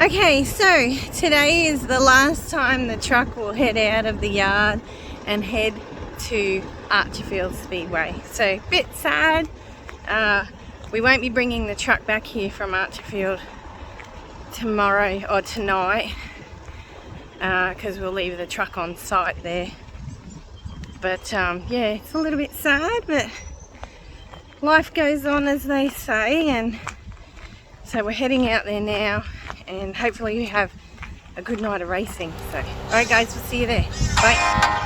Okay, so today is the last time the truck will head out of the yard and head to Archerfield Speedway. So a bit sad. We won't be bringing the truck back here from Archerfield tomorrow or tonight because we'll leave the truck on site there. But yeah, it's a little bit sad, but life goes on, as they say, and so we're heading out there now, and hopefully we have a good night of racing. So, alright guys, we'll see you there. Bye.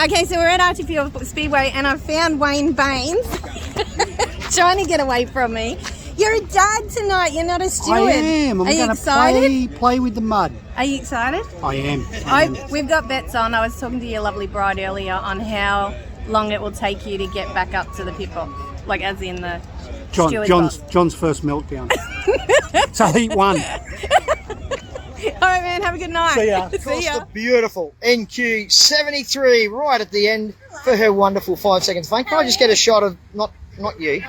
Okay, so we're at Archerfield Speedway and I've found Wayne Baines trying to get away from me. You're a dad tonight, you're not a steward. I am. I'm going to play with the mud. Are you excited? I am. We've got bets on. I was talking to your lovely bride earlier on how long it will take you to get back up to the pit box, like as in the John's first meltdown. So he won. All right, man. Have a good night. See ya. See ya. The beautiful NQ73 right at the end for her wonderful 5 seconds of fame. Can I just get a shot of not you?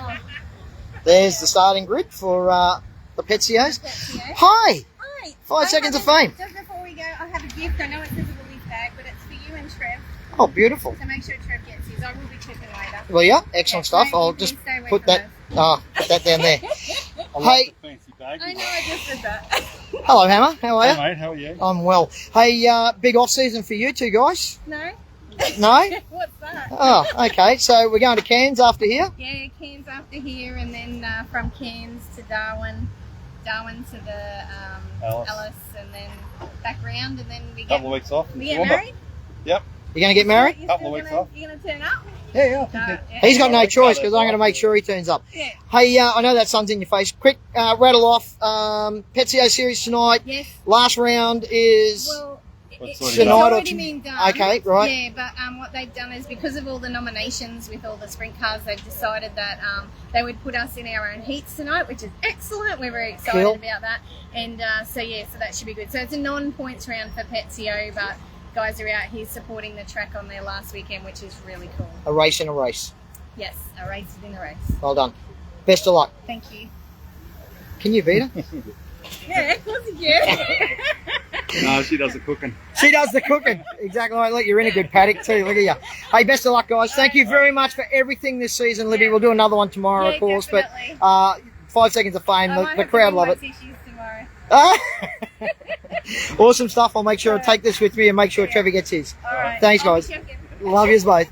There's the starting grid for the Petsios. Hi. Hi. 5 seconds of fame. Just before we go, I have a gift. I know it says a release bag, but it's for you and Trev. Oh, beautiful. So make sure Trev gets his. I will be checking later. Well, yeah, excellent stuff. I'll just put that down there. Hey. I know, I just did that. Hello, Hammer. How are you? Hey, mate. How are you? I'm well. Hey, big off season for you two guys. No? No? What's that? Oh, okay. So we're going to Cairns after here. Yeah, Cairns after here, and then from Cairns to Darwin to the Alice, and then back round, and then we get Couple of weeks off. We get married. Yep. You're going to get married? Couple of weeks off. You're going to turn up? Yeah. He's got no choice because I'm going to make sure he turns up. Yeah. Hey, I know that sun's in your face. Quick, rattle off Petsio series tonight. Yes. Last round is It's tonight already been done. Okay, right. Yeah, but what they've done is because of all the nominations with all the sprint cars, they've decided that they would put us in our own heats tonight, which is excellent. We're very excited about that. And so that should be good. So it's a non-points round for Petsio, but guys are out here supporting the track on their last weekend, which is really cool. A race in a race. Yes, a race within a race. Well done. Best of luck. Thank you. Can you beat her? Yeah, of course you can. No, she does the cooking. She does the cooking. Exactly right. Look, you're in a good paddock too. Look at you. Hey, best of luck, guys. Thank you very much for everything this season, Libby. We'll do another one tomorrow, of course. Definitely. But 5 seconds of fame. The crowd love it. Tomorrow. Awesome stuff. I'll make sure to take this with me and make sure Trevor gets his. All right. Thanks, guys. Love yous both.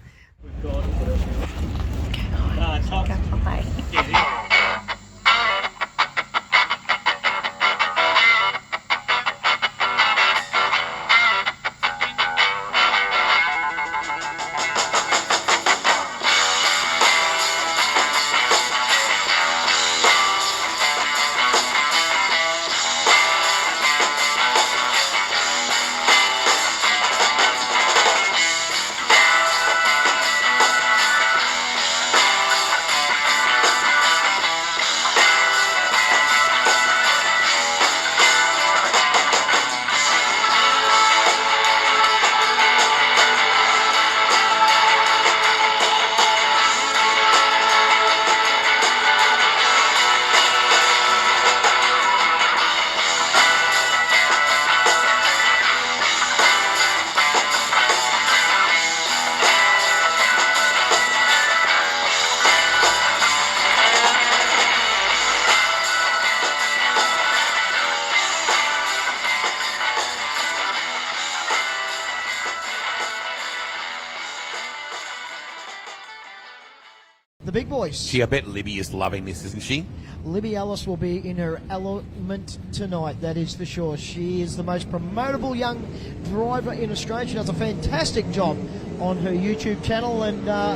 the big boys. Gee, I bet Libby is loving this, isn't she? Libby Ellis will be in her element tonight, that is for sure. She is the most promotable young driver in Australia. She does a fantastic job on her YouTube channel, and a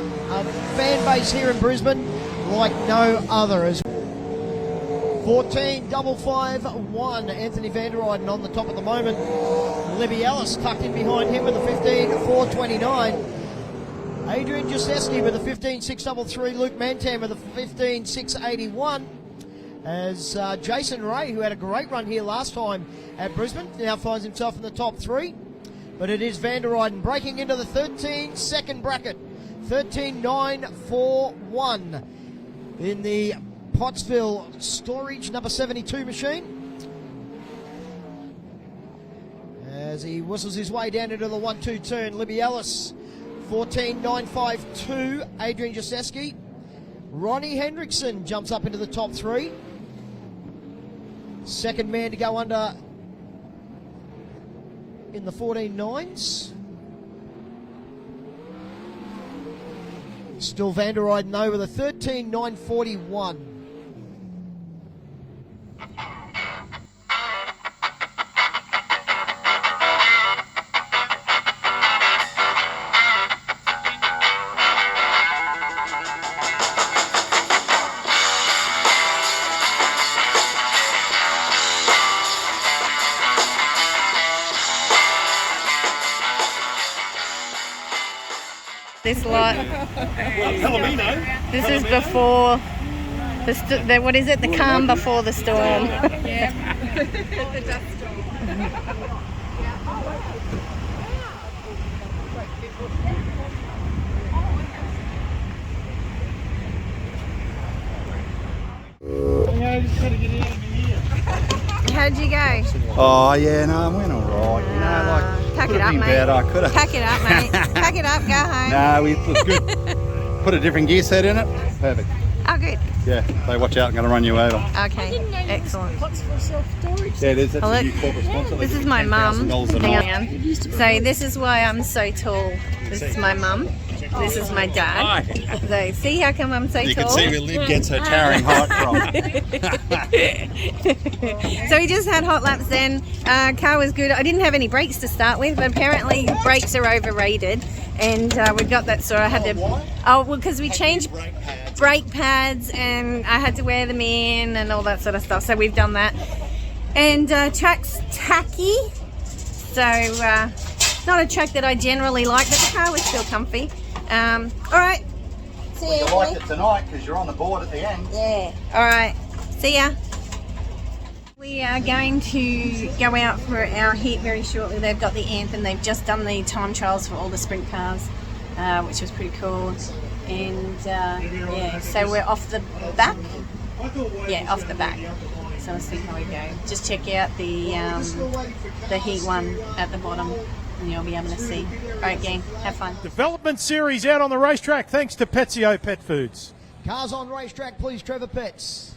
fan base here in Brisbane like no other. As 14.551, Anthony van der Eyden on the top at the moment. Libby Ellis tucked in behind him with a 15.429. Adrian Jaseski with a 15.633. Luke Mantan with a 15.681. As Jason Ray, who had a great run here last time at Brisbane, now finds himself in the top 3. But it is van der Eyden breaking into the 13-second bracket. 13.941 in the Pottsville Storage number 72 machine. As he whistles his way down into the 1-2 turn, Libby Ellis, 14.952. Adrian Jaseski. Ronnie Hendrickson jumps up into the top 3. Second man to go under in the 14.9s. Still van der Eyden though with a 13.941. This lot. This is before the what is it? The calm before the storm. Yeah. The dust storm. How'd you go? Oh, yeah, no, I went all right. You know, like, Pack could it have up, been mate. better. Could have. Pack it up, mate. Pack it up, go home. No, it was good. Put a different gear set in it. Perfect. Oh, good. Yeah, so watch out, I'm going to run you over. Okay, excellent. Yeah, it is. That's Well, a new corporate sponsor. This is my mum. $10,000 a Hang night. on. So this is why I'm so tall. This is my mum. This is my dad. So see how come I'm so You tall? can see where Liv gets her towering height from. So we just had hot laps then. Car was good. I didn't have any brakes to start with, but apparently brakes are overrated. And we got that, so I had to. Oh, well, because we changed brake pads, and I had to wear them in and all that sort of stuff. So we've done that. And track's tacky, so not a track that I generally like, but the car was still comfy. All right. See you. You liked it tonight because you're on the board at the end. Yeah. All right. See ya. We are going to go out for our heat very shortly. They've got the anthem. They've just done the time trials for all the sprint cars, which was pretty cool. And yeah, so we're off the back. Yeah, off the back. So we'll see how we go. Just check out the heat one at the bottom, and you'll be able to see. All right, gang, have fun. Development series out on the racetrack thanks to Petsio Pet Foods. Cars on racetrack, please, Trevor Petts.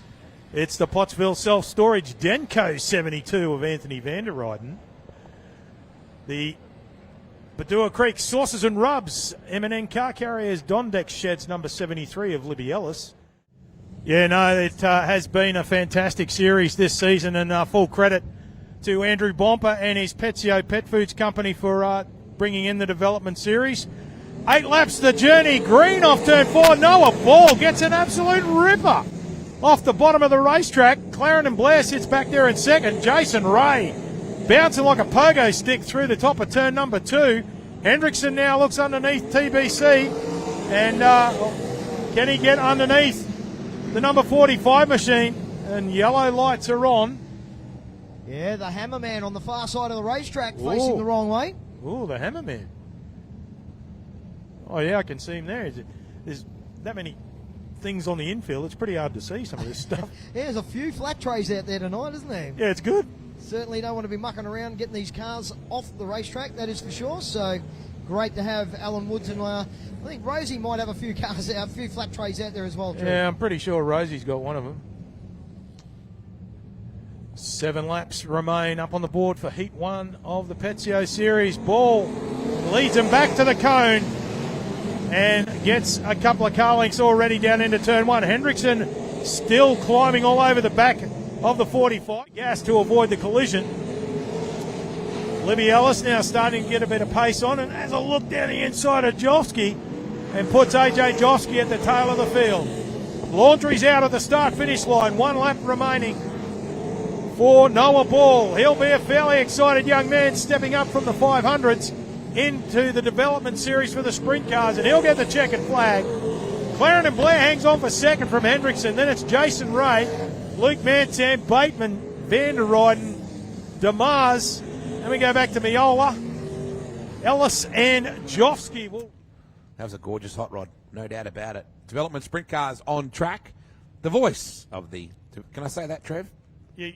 It's the Pottsville Self-Storage Denko 72 of Anthony van der Eyden. The Badua Creek Sauces and Rubs M&N Car Carriers Dondex Sheds number 73 of Libby Ellis. Yeah, no, it has been a fantastic series this season, and full credit to Andrew Bomper and his Petsio Pet Foods company for bringing in the development series. 8 laps the journey, green off turn 4. Noah Ball gets an absolute ripper off the bottom of the racetrack. Clarendon Blair sits back there in second. Jason Ray bouncing like a pogo stick through the top of turn number 2. Hendrickson now looks underneath TBC, and can he get underneath the number 45 machine? And yellow lights are on. Yeah, the Hammerman on the far side of the racetrack facing the wrong way. Oh, the Hammerman. Oh, yeah, I can see him there. There's that many things on the infield. It's pretty hard to see some of this stuff. Yeah, there's a few flat trays out there tonight, isn't there? Yeah, it's good. Certainly don't want to be mucking around getting these cars off the racetrack, that is for sure. So great to have Alan Woods, and I think Rosie might have a few cars out, a few flat trays out there as well, too. Yeah, I'm pretty sure Rosie's got one of them. 7 laps remain up on the board for Heat 1 of the Petsio Series. Ball leads him back to the cone. and gets a couple of car lengths already down into turn 1. Hendrickson still climbing all over the back of the 45. Gas to avoid the collision. Libby Ellis now starting to get a bit of pace on and has a look down the inside of Jofsky and puts AJ Jofsky at the tail of the field. Laundry's out at the start-finish line. 1 lap remaining for Noah Ball. He'll be a fairly excited young man stepping up from the 500s into the development series for the sprint cars, and he'll get the checkered flag. Clarendon Blair hangs on for second from Hendrickson. Then it's Jason Ray, Luke Mantan, Bateman, Van der Rijden, DeMars. Then we go back to Miola, Ellis, and Jofsky. That was a gorgeous hot rod, no doubt about it. Development sprint cars on track. The voice of the, can I say that, Trev?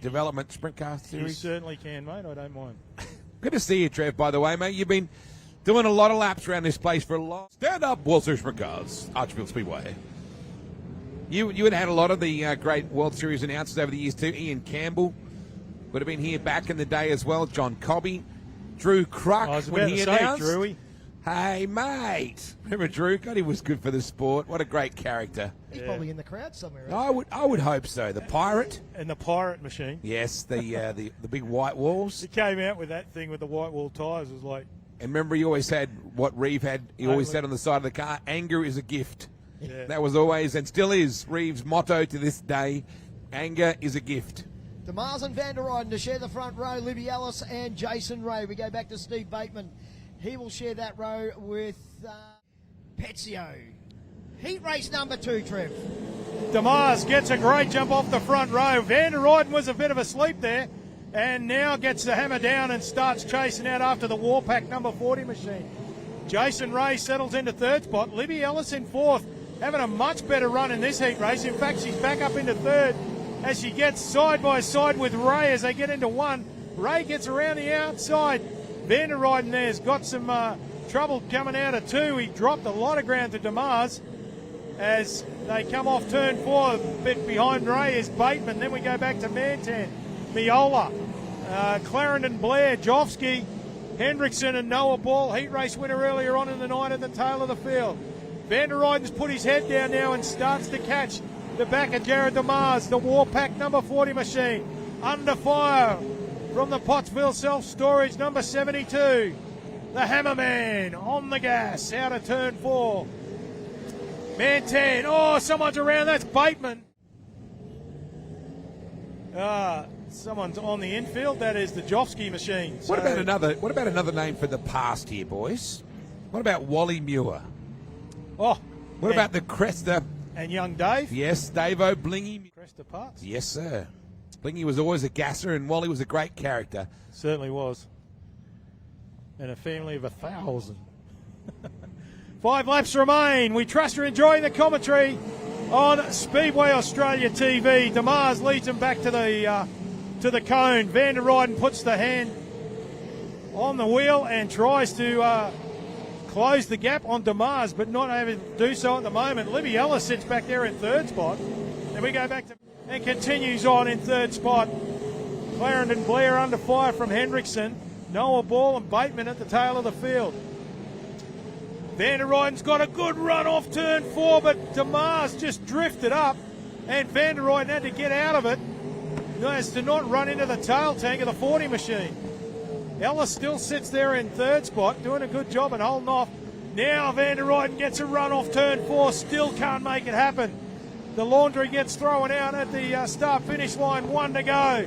Development sprint car series. You certainly can, mate. I don't mind. Good to see you, Trev, by the way, mate. You've been doing a lot of laps around this place for a long. Stand up, World Series sprint cars, Archerfield Speedway. You had a lot of the great World Series announcers over the years too. Ian Campbell would have been here back in the day as well. John Cobby, Drew Cruck when he announced. Drewy. Hey, mate. Remember Drew? God, he was good for the sport. What a great character. He's probably in the crowd somewhere. I would hope so. The Pirate. And the Pirate machine. Yes, the big white walls. He came out with that thing with the white wall tyres. It was like... And remember, he always had what Reeve had. He always said on the side of the car, anger is a gift. Yeah. That was always, and still is, Reeve's motto to this day. Anger is a gift. DeMars and Van der Rijden to share the front row. Libby Ellis and Jason Ray. We go back to Steve Bateman. He will share that row with Pezio. Heat race number 2, Trev. DeMars gets a great jump off the front row. Van der Rijden was a bit of a sleep there and now gets the hammer down and starts chasing out after the Warpack number 40 machine. Jason Ray settles into 3rd spot. Libby Ellis in 4th, having a much better run in this heat race. In fact, she's back up into 3rd as she gets side by side with Ray as they get into 1. Ray gets around the outside. Van der Rijden there's got some trouble coming out of 2. He dropped a lot of ground to DeMars as they come off turn 4. A bit behind Ray is Bateman. Then we go back to Mantan, Miola, Clarendon Blair, Jofsky, Hendrickson and Noah Ball. Heat race winner earlier on in the night at the tail of the field. Van der Rijden's put his head down now and starts to catch the back of Jared DeMars, the Warpack number 40 machine. Under fire from the Pottsville self-storage number 72. The Hammerman on the gas out of turn 4. Mantan, oh, someone's around, that's Bateman. Someone's on the infield, that is the Jofsky machine. So, What about another name for the past here, boys? What about Wally Muir? Oh, What about the Cresta? And young Dave? Yes, Davo Blingy. Cresta Parks? Yes, sir. Blingy was always a gasser, and Wally was a great character. Certainly was. And a family of 1,000. 5 laps remain. We trust you're enjoying the commentary on Speedway Australia TV. DeMars leads him back to the cone. Van der Rijden puts the hand on the wheel and tries to close the gap on DeMars, but not able to do so at the moment. Libby Ellis sits back there in 3rd spot. And we go back to and continues on in 3rd spot. Clarendon Blair under fire from Hendrickson. Noah Ball and Bateman at the tail of the field. Van der Rijden's got a good run off turn 4, but DeMars just drifted up, and Van der Rijden had to get out of it as to not run into the tail tank of the 40 machine. Ellis still sits there in 3rd spot, doing a good job and holding off. Now Van der Rijden gets a run off turn 4, still can't make it happen. The laundry gets thrown out at the start-finish line, 1 to go.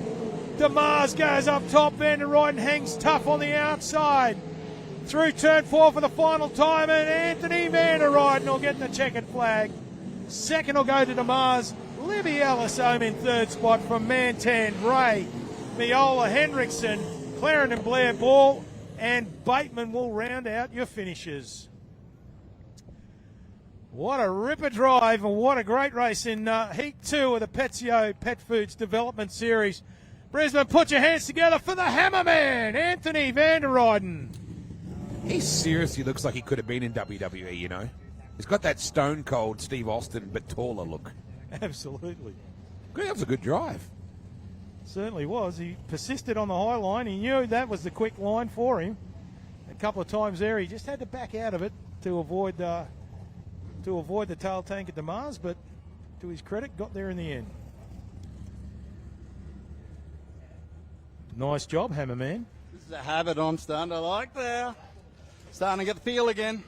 DeMars goes up top, Van der Rijden hangs tough on the outside. Through turn 4 for the final time, and Anthony Van der Rijden will get the checkered flag. 2nd will go to DeMars. Libby Ellis home in 3rd spot from Mantan, Ray, Miola, Hendrickson, Clarendon Blair, Ball, and Bateman will round out your finishes. What a ripper drive and what a great race in Heat 2 of the Pezio Pet Foods Development Series. Brisbane, put your hands together for the Hammerman, Anthony Van der Rijden. He seriously looks like he could have been in WWE, you know. He's got that stone cold Steve Austin but taller look. Absolutely. That was a good drive. Certainly was. He persisted on the high line. He knew that was the quick line for him. A couple of times there, he just had to back out of it to avoid to avoid the tail tank at Demars, but to his credit, got there in the end. Nice job, Hammerman. This is a habit I'm starting to like there. Starting to get the feel again.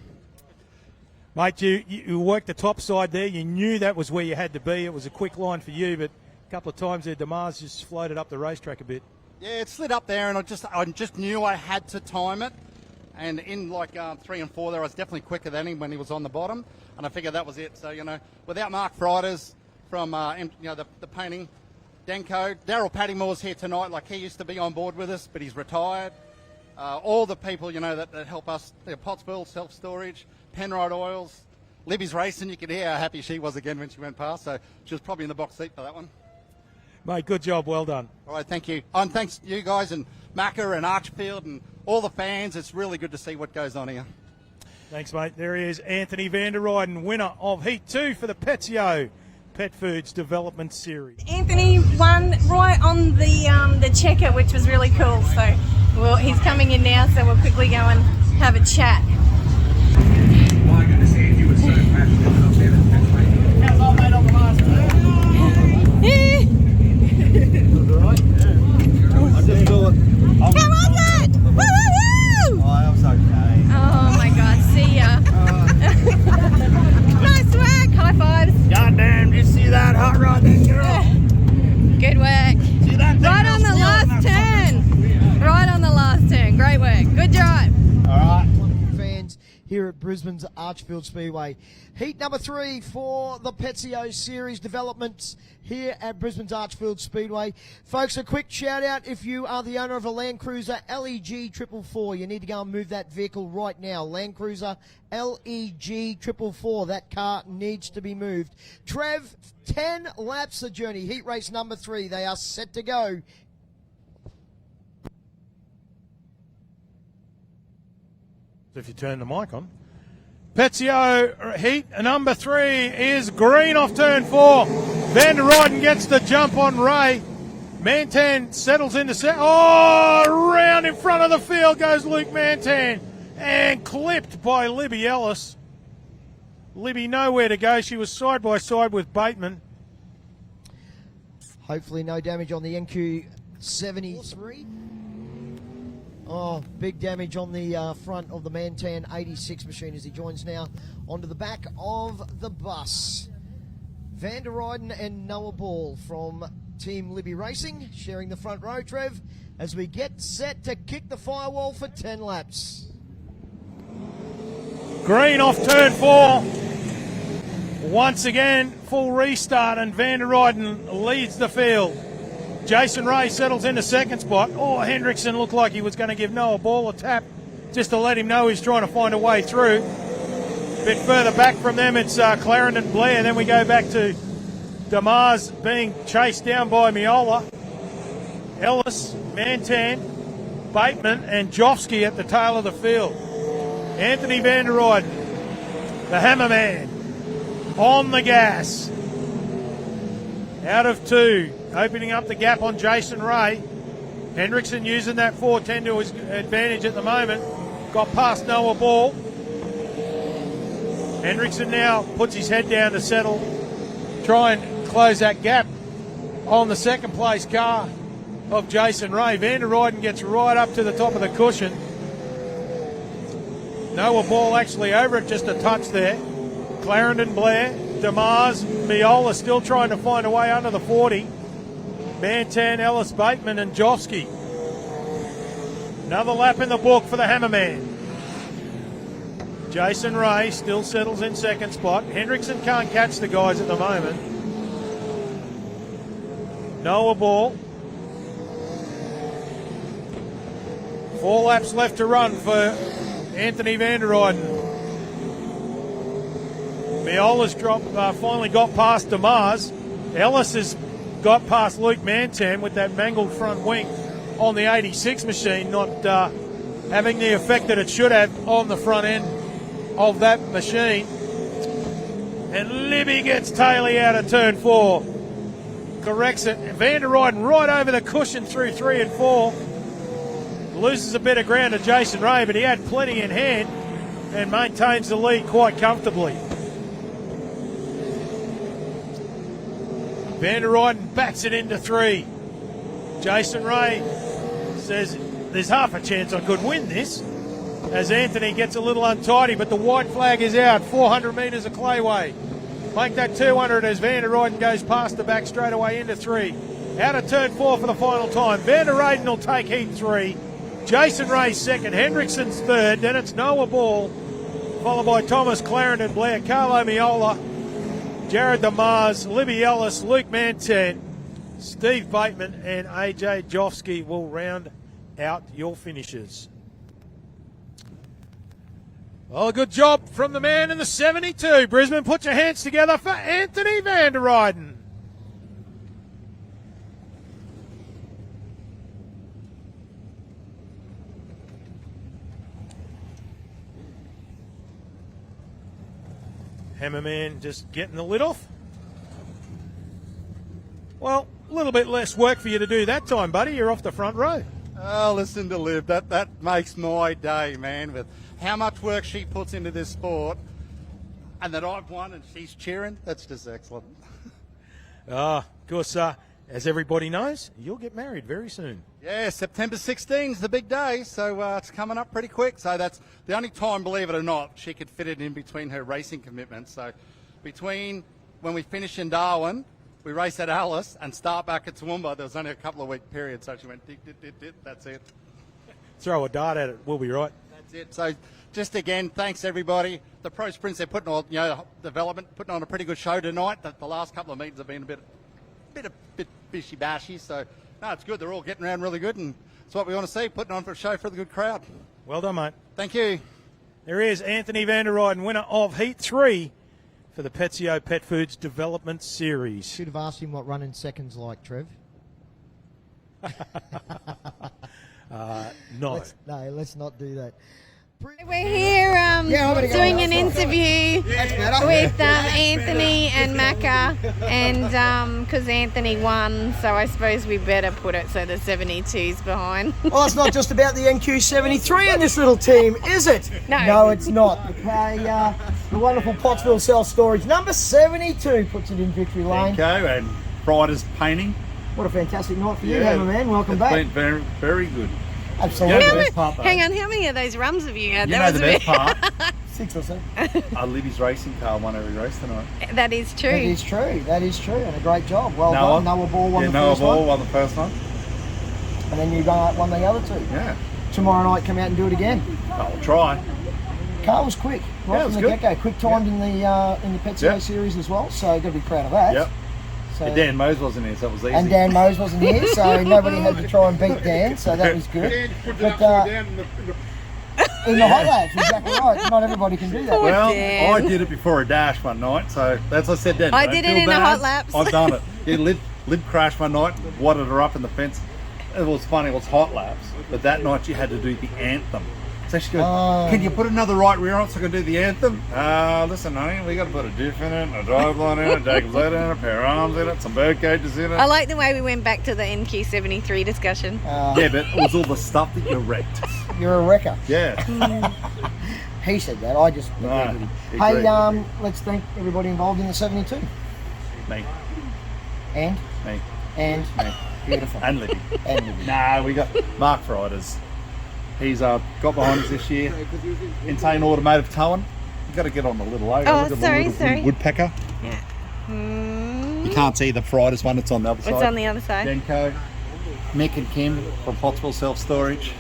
Mate, you worked the top side there. You knew that was where you had to be. It was a quick line for you, but a couple of times there, Demars just floated up the racetrack a bit. Yeah, it slid up there, and I just knew I had to time it. And in like 3 and 4 there, I was definitely quicker than him when he was on the bottom. And I figured that was it. So, without Mark Freiters from, the painting, Denko, Daryl Paddymore's here tonight. Like, he used to be on board with us, but he's retired. All the people, that help us, Pottsville, Self-Storage, Penrod Oils, Libby's Racing. You could hear how happy she was again when she went past. So she was probably in the box seat for that one. Mate, good job. Well done. All right, thank you. And thanks to you guys and Macca and Archerfield and all the fans. It's really good to see what goes on here. Thanks, mate. There he is, Anthony van der Rijden, winner of Heat 2 for the Petsio Pet Foods Development Series. Anthony won right on the checker, which was really cool. So he's coming in now, so we'll quickly go and have a chat. My goodness, Andy was so passionate about it. How's old mate on the last turn? I just thought, How was it? Woo! I was okay. Oh my God, see ya. Nice work, high fives. Goddamn, did you see that hot rod then, girl? Good work. See that thing Right on the still in last that turn. Right on the last turn. Great work. Good drive. All right. Wonderful fans here at Brisbane's Archerfield Speedway. Heat number 3 for the Petsio Series developments here at Brisbane's Archerfield Speedway. Folks, a quick shout out if you are the owner of a Land Cruiser LEG 444. You need to go and move that vehicle right now. Land Cruiser LEG 444. That car needs to be moved. Trev, 10 laps the journey. Heat race number 3. They are set to go. If you turn the mic on. Petsio Heat number 3 is green off turn 4. Van der Rijden gets the jump on Ray. Mantan settles into set. Oh, round in front of the field goes Luke Mantan. And clipped by Libby Ellis. Libby nowhere to go. She was side by side with Bateman. Hopefully no damage on the NQ73. Oh, big damage on the front of the Mantan 86 machine as he joins now onto the back of the bus. Van der Rijden and Noah Ball from Team Libby Racing sharing the front row, Trev, as we get set to kick the firewall for 10 laps. Green off turn 4. Once again, full restart, and Van der Rijden leads the field. Jason Ray settles into second spot. Oh, Hendrickson looked like he was going to give Noah Ball a tap just to let him know he's trying to find a way through. A bit further back from them, it's Clarendon Blair. Then we go back to Demars being chased down by Miola. Ellis, Mantan, Bateman, and Jofsky at the tail of the field. Anthony van der Rijden, the Hammerman, on the gas. Out of 2. Opening up the gap on Jason Ray. Hendrickson using that 410 to his advantage at the moment. Got past Noah Ball. Hendrickson now puts his head down to settle. Try and close that gap on the second place car of Jason Ray. Van der Rijden gets right up to the top of the cushion. Noah Ball actually over it just a touch there. Clarendon Blair, Demars, Miola still trying to find a way under the 40. Mantan, Ellis, Bateman, and Jofsky. Another lap in the book for the Hammerman. Jason Ray still settles in second spot. Hendrickson can't catch the guys at the moment. Noah Ball. 4 laps left to run for Anthony van der Rijden. Miola's finally got past Demars. Ellis has got past Luke Mantan with that mangled front wing on the 86 machine, not having the effect that it should have on the front end of that machine. And Libby gets Taylor out of turn 4. Corrects it. Van der Rijden right over the cushion through 3 and 4. Loses a bit of ground to Jason Ray, but he had plenty in hand and maintains the lead quite comfortably. Van der Ruyden backs it into 3. Jason Ray says there's half a chance I could win this, as Anthony gets a little untidy, but the white flag is out. 400 metres of clayway. Make that 200 as Van der Ruyden goes past the back straight away into 3. Out of turn 4 for the final time. Van der Ruyden will take heat 3. Jason Ray second. Hendrickson's third. Then it's Noah Ball, followed by Thomas Clarendon, Blair, Carlo Miola, Jared DeMars, Libby Ellis, Luke Mantan, Steve Bateman and AJ Jofsky will round out your finishes. Well, a good job from the man in the 72. Brisbane, put your hands together for Anthony Van der Ruyden. Hammerman just getting the lid off. Well, a little bit less work for you to do that time, buddy. You're off the front row. Oh, listen to Liv. That makes my day, man, with how much work she puts into this sport, and that I've won and she's cheering. That's just excellent. Of course, as everybody knows, you'll get married very soon. Yeah, September 16 is the big day, so it's coming up pretty quick. So that's the only time, believe it or not, she could fit it in between her racing commitments. So between when we finish in Darwin, we race at Alice, and start back at Toowoomba, there was only a couple of week period, so she went, dit, that's it. Throw a dart at it, we'll be right. That's it. So just again, thanks everybody. The Pro Sprints, they're putting on, development, putting on a pretty good show tonight. The last couple of meetings have been a bit bishy-bashy, so no, it's good. They're all getting around really good, and it's what we want to see, putting on for a show for the good crowd. Well done, mate. Thank you. There is Anthony Van der Ruyden, winner of Heat 3 for the Petsio Pet Foods Development Series. Should have asked him what running seconds like, Trev. No. Let's not do that. We're here doing an interview with Anthony and Macca, and because Anthony won, so I suppose we better put it so the 72's behind. Well, it's not just about the NQ73 in this little team, is it? No. It's not. Okay, the wonderful Pottsville self-storage number 72 puts it in victory lane. Okay, and Frida's painting. What a fantastic night for you, Hammerman. Welcome back. It's been very, very good. Absolutely. You know the best part, though? Hang on, how many of those rums have you had? You know the best part? 6 or 7. Libby's racing car won every race tonight. That is true. That is true, and a great job. Well done. Noah Ball won the first one. Noah Ball won the first one. And then you won the other 2. Yeah. Tomorrow night, come out and do it again. I'll try. Car was quick, right from the get-go. Quick timed in the Petsio series as well, so got to be proud of that. Yep. So, and Dan Mose wasn't here, so it was easy. And Dan Mose wasn't here, so nobody had to try and beat Dan, so that was good. But in the hot laps, exactly right. Not everybody can do that. Well, Dan. I did it before a dash one night, so that's what I said then. I did it in the hot laps. I've done it. Yeah, lid crashed one night, wadded her up in the fence. It was funny, it was hot laps, but that night you had to do the anthem. So she goes, can you put another right rear on so I can do the anthem? Listen, honey, we got to put a diff in it, a drive line in it, a Jacob's ladder in it, a pair of arms in it, some bird cages in it. I like the way we went back to the NQ73 discussion. Yeah, but it was all the stuff that you wrecked. You're a wrecker. Yeah. He said that. I just agreed with him. Hey, let's thank everybody involved in the 72. Me. And? Me. And? Me. Beautiful. And Libby. And Libby. Nah, we got Mark Frieders. He's got behind us this year. Insane Automotive Towing. You've got to get on the little logo. Oh, Look at sorry, the little sorry. woodpecker. Yeah. You can't see the Frieders one. It's on the other side. It's on the other side. Denko. Mick and Kim from Pottsville Self Storage.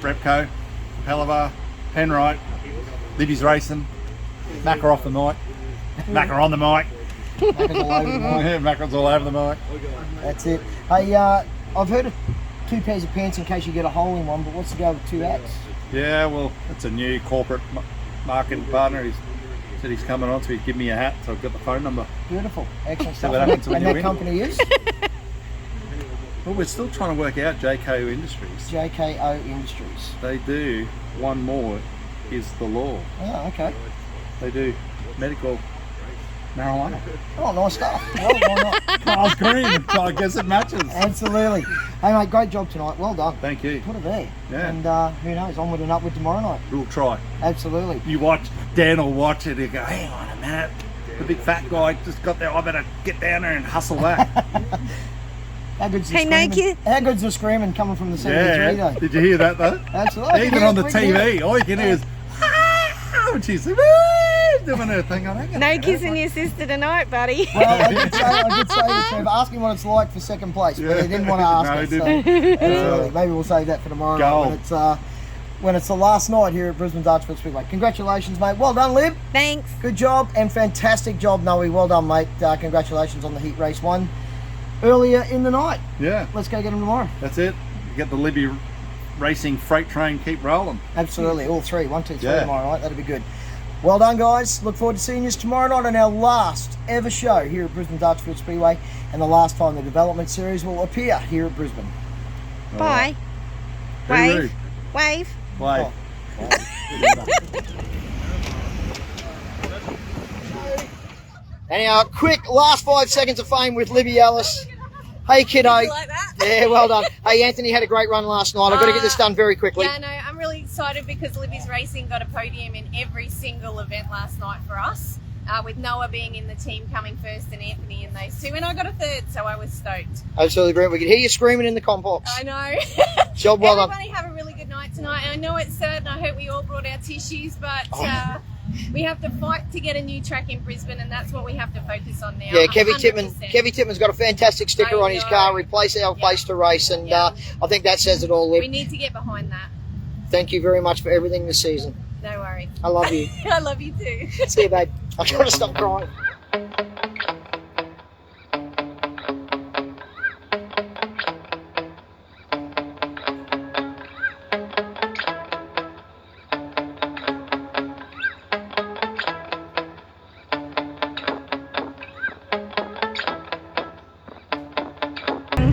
Repco. Palavar. Penrite. Libby's Racing. Macca off the mic. Macca on the mic. Macca's all over the mic. Yeah, Macca's all over the mic. That's it. Hey, I've heard of 2 pairs of pants in case you get a hole in one, but what's the go with 2 hats? Yeah, well, it's a new corporate marketing partner. He said he's coming on, so he's given me a hat, so I've got the phone number. Beautiful. Excellent So stuff. what happens when And you that win? company is? Well, we're still trying to work out JKO Industries. JKO Industries. They do one more is the law. Oh, okay. They do medical marijuana. Oh, nice stuff. Well, why not? Carl's green, so I guess it matches. Absolutely. Hey, mate, great job tonight. Well done. Thank you. Put it there. Yeah. And who knows, onward and upward tomorrow night. We'll try. Absolutely. You watch, Dan will watch it, he'll go, hang on a minute, the big fat guy just got there. I better get down there and hustle that. How good's the Hey, screaming? Nike. How good's the screaming coming from the 73 Yeah, though? did you hear that though? Absolutely. Even Yeah, on the quick TV, now. all you can hear is, and she's doing her thing. I think. No kissing your sister tonight, buddy. Well, I did say to Trevor, ask him what it's like for second place, but he didn't want to ask No, us. he So, didn't. absolutely. Maybe we'll save that for tomorrow night when it's the last night here at Brisbane's Archerfield Speedway. Congratulations, mate. Well done, Lib. Thanks. Good job and fantastic job, Noe. Well done, mate. Congratulations on the heat race one earlier in the night. Yeah, Let's go get them tomorrow. that's it. You get the Libby Racing freight train keep rolling. Absolutely, all three. 1, 2, 3 Yeah. tomorrow night. That'll be good. Well done, guys. Look forward to seeing you tomorrow night on our last ever show here at Brisbane's Archerfield Speedway, and the last time the development series will appear here at Brisbane. Bye. Hooroo. Wave. Bye. Anyhow, quick last 5 seconds of fame with Libby Ellis. Hey, kiddo. Like that? Yeah, well done. Hey, Anthony had a great run last night. I've got to get this done very quickly. Yeah, no, I'm really excited because Libby's Racing got a podium in every single event last night for us, with Noah being in the team coming first and Anthony in those two, and I got a third, so I was stoked. Absolutely brilliant. We could hear you screaming in the compox. I know. Job well done. Everybody have a really good night tonight. I know it's sad and I hope we all brought our tissues, but we have to fight to get a new track in Brisbane, and that's what we have to focus on now. Yeah, Kevy 100%. Tittman's got a fantastic sticker on his car, replace our face to race, and I think that says it all, We Lib. need to get behind that. Thank you very much for everything this season. No worries. I love you. I love you too. See you, babe. I've got to stop crying.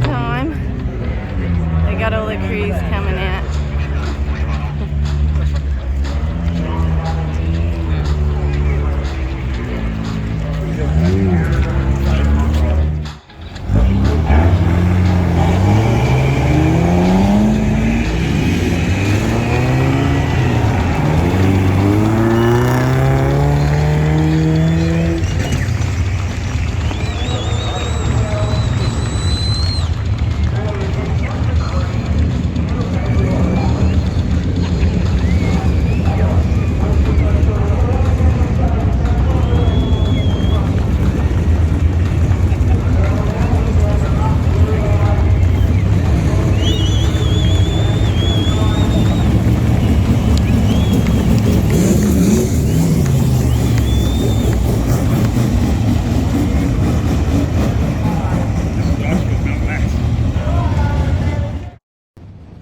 Time. They got all the crews coming out.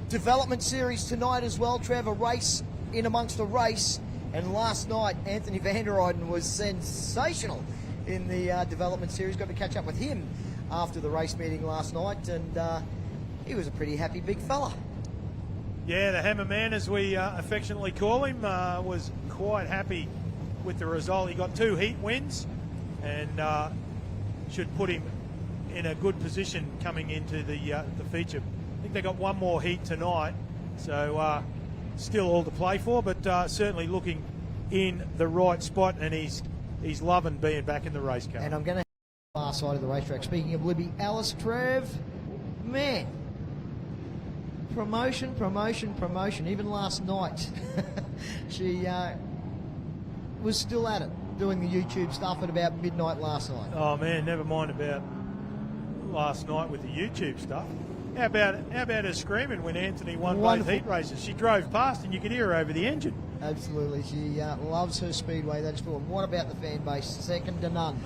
Development series tonight as well, Trevor. Race in amongst a race, and last night Anthony van der Eyden was sensational in the development series. Got to catch up with him after the race meeting last night, and he was a pretty happy big fella. Yeah, the Hammer Man, as we affectionately call him, was quite happy with the result. He got 2 heat wins and should put him in a good position coming into the feature. I think they got one more heat tonight, so still all to play for, but certainly looking in the right spot, and he's loving being back in the race car. And I'm going to far side of the racetrack. Speaking of Libby Ellis, Trev, man, promotion. Even last night, she was still at it, doing the YouTube stuff at about midnight last night. Oh man, never mind about last night with the YouTube stuff. How about her screaming when Anthony won both heat races? She drove past and you could hear her over the engine. Absolutely, she loves her speedway. That's for what about the fan base? Second to none.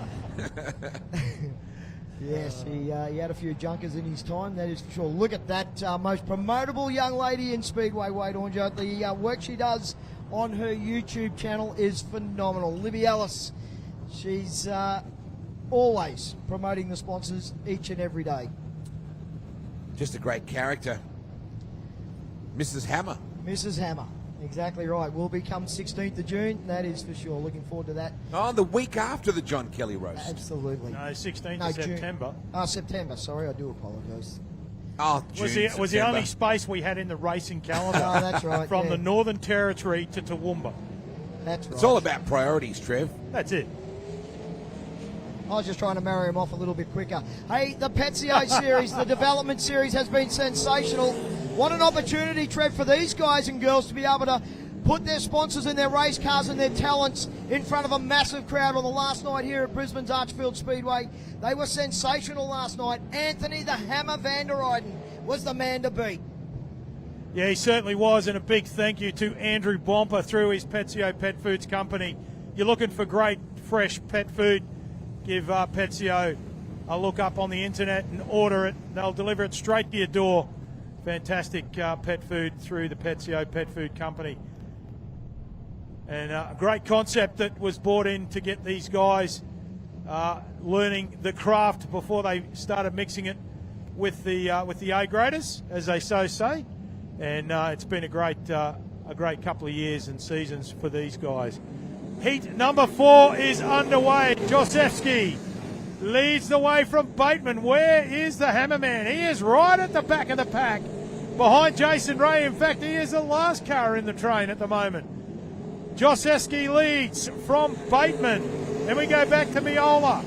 Yes, he had a few junkers in his time, that is for sure. Look at that most promotable young lady in speedway, Wade Orange. The work she does on her YouTube channel is phenomenal. Libby Ellis, she's always promoting the sponsors each and every day. Just a great character. Mrs. Hammer. Mrs. Hammer, exactly right. Will be come 16th of June, that is for sure. Looking forward to that. Oh, the week after the John Kelly roast. Absolutely. No, 16th of June. September. September, sorry, I do apologise. Oh, June, was the only space we had in the racing calendar. Oh, that's right. From the Northern Territory to Toowoomba. That's right. It's all about priorities, Trev. That's it. I was just trying to marry him off a little bit quicker. Hey, the Petsio series, the development series has been sensational. What an opportunity, Trev, for these guys and girls to be able to put their sponsors and their race cars and their talents in front of a massive crowd on the last night here at Brisbane's Archerfield Speedway. They were sensational last night. Anthony the Hammer van der Eyden was the man to beat. Yeah, he certainly was, and a big thank you to Andrew Bomper through his Petsio Pet Foods company. You're looking for great, fresh pet food, give Petsio a look up on the internet and order it. They'll deliver it straight to your door. Fantastic pet food through the Petsio Pet Food company. And a great concept that was brought in to get these guys learning the craft before they started mixing it with the A graders, as they so say. And it's been a great couple of years and seasons for these guys. Heat number 4 is underway. Josefsky leads the way from Bateman. Where is the Hammerman? He is right at the back of the pack behind Jason Ray. In fact, he is the last car in the train at the moment. Josefsky leads from Bateman. Then we go back to Miola.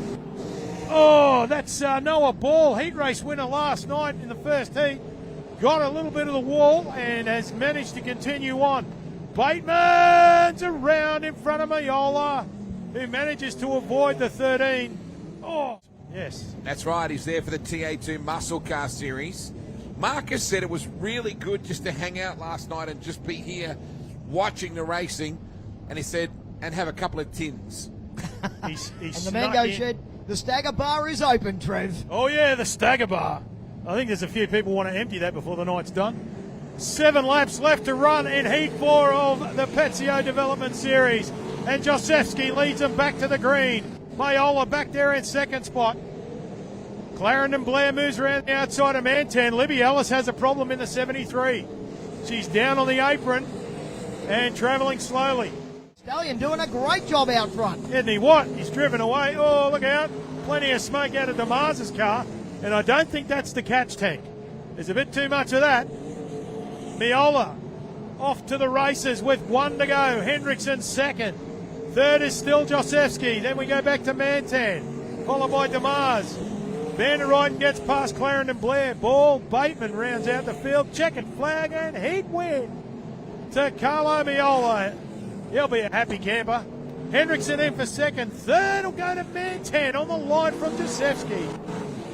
Oh, that's Noah Ball, heat race winner last night in the first heat. Got a little bit of the wall and has managed to continue on. Bateman's around in front of Miola, who manages to avoid the 13. Oh, yes. That's right, he's there for the TA2 Muscle Car Series. Marcus said it was really good just to hang out last night and just be here watching the racing. And he said, and have a couple of tins. He's and the Mango Shed, the Stagger Bar is open, Trev. Oh, yeah, the Stagger Bar. I think there's a few people want to empty that before the night's done. 7 laps left to run in Heat 4 of the Petsio Development Series. And Josefsky leads them back to the green. Mayola back there in second spot. Clarendon Blair moves around the outside of Mantan. Libby Ellis has a problem in the 73. She's down on the apron and travelling slowly. Stallion doing a great job out front. Isn't he what? He's driven away. Oh, look out. Plenty of smoke out of DeMars's car. And I don't think that's the catch tank. There's a bit too much of that. Miola off to the races with 1 to go. Hendrickson second. Third is still Josefsky. Then we go back to Mantan, followed by DeMars. Van der Eyden gets past Clarendon Blair. Ball, Bateman rounds out the field. Checkered flag and heat win to Carlo Miola. He'll be a happy camper. Hendrickson in for second. Third will go to Mantan on the line from Josefsky.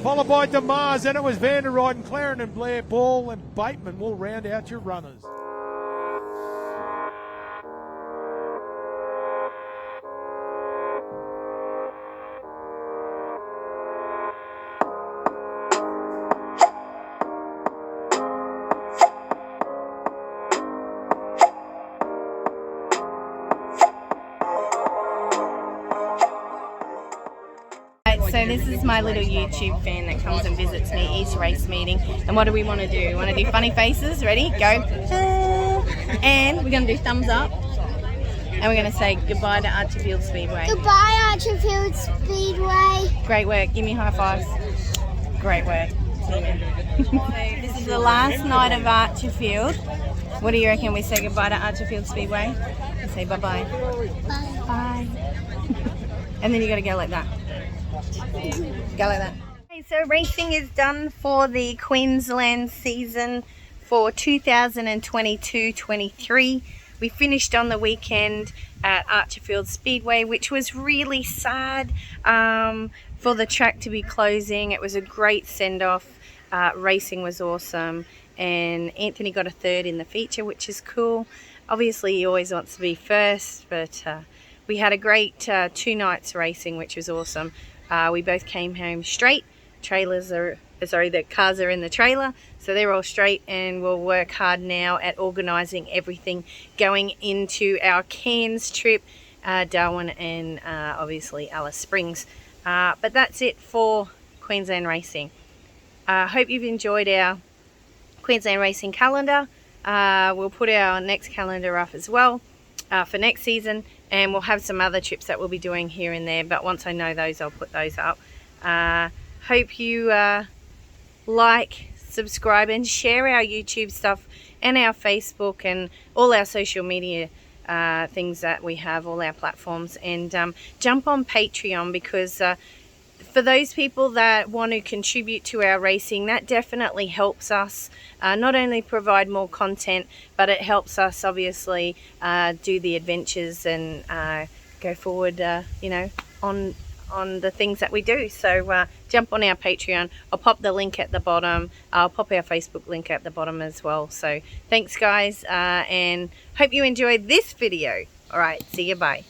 Followed by DeMars, and it was Van der Eyden, Clarendon Blair, Ball, and Bateman will round out your runners. So this is my little YouTube fan that comes and visits me each race meeting. And what do we want to do? We want to do funny faces. Ready? Go. And we're going to do thumbs up. And we're going to say goodbye to Archerfield Speedway. Goodbye, Archerfield Speedway. Great work. Give me high fives. Great work. So this is the last night of Archerfield. What do you reckon we say goodbye to Archerfield Speedway? We say bye-bye. Bye. Bye. And then you got to go like that. Go like that. Okay, so racing is done for the Queensland season for 2022-23. We finished on the weekend at Archerfield Speedway, which was really sad for the track to be closing. It was a great send-off. Racing was awesome, and Anthony got a third in the feature, which is cool. Obviously, he always wants to be first, but we had a great 2 nights racing, which was awesome. We both came home straight. The cars are in the trailer, so they're all straight, and we'll work hard now at organising everything going into our Cairns trip, Darwin and obviously Alice Springs. But that's it for Queensland racing. I hope you've enjoyed our Queensland racing calendar. We'll put our next calendar up as well for next season, and we'll have some other trips that we'll be doing here and there, but once I know those, I'll put those up. Hope you like, subscribe, and share our YouTube stuff and our Facebook and all our social media things that we have, all our platforms, and jump on Patreon, because for those people that want to contribute to our racing, that definitely helps us not only provide more content, but it helps us obviously do the adventures and go forward, you know, on the things that we do. So jump on our Patreon. I'll pop the link at the bottom. I'll pop our Facebook link at the bottom as well. So thanks guys, and hope you enjoyed this video. All right, see you, bye.